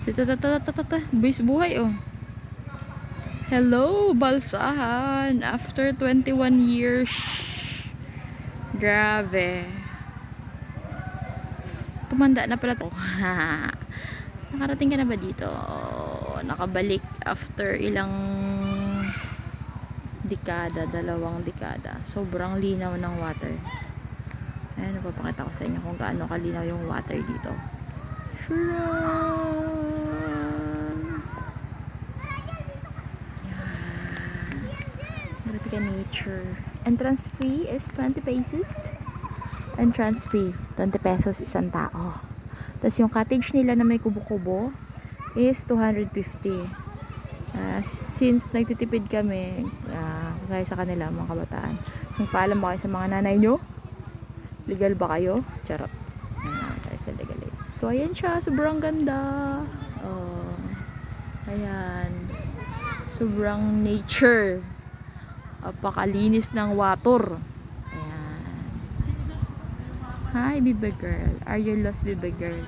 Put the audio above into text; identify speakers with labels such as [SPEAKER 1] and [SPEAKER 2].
[SPEAKER 1] Buwis buhay oh. Hello, Balsahan. After 21 years. Grabe. Tumanda na pala to. Nakarating ka na ba dito? Nakabalik after ilang dekada, 2 dekada. Sobrang linaw ng water. Ayan, napapakita ko sa inyo kung gaano kalinaw yung water dito. Sure. Grabe ka nature. Entrance fee is 20 pesos. Entrance fee, 20 pesos isang tao. Tapos yung cottage nila na may kubo-kubo is 250. Since nagtitipid kami, gaya sa kanila mga kabataan, magpaalam ba kayo sa mga nanay nyo? Legal ba kayo? Charot. Tayo sa legal aid. So, ayan siya. Sobrang ganda. Oh, ayan. Sobrang nature. Apakalinis ng water. Ayan. Hi, baby girl. Are you lost, baby girl?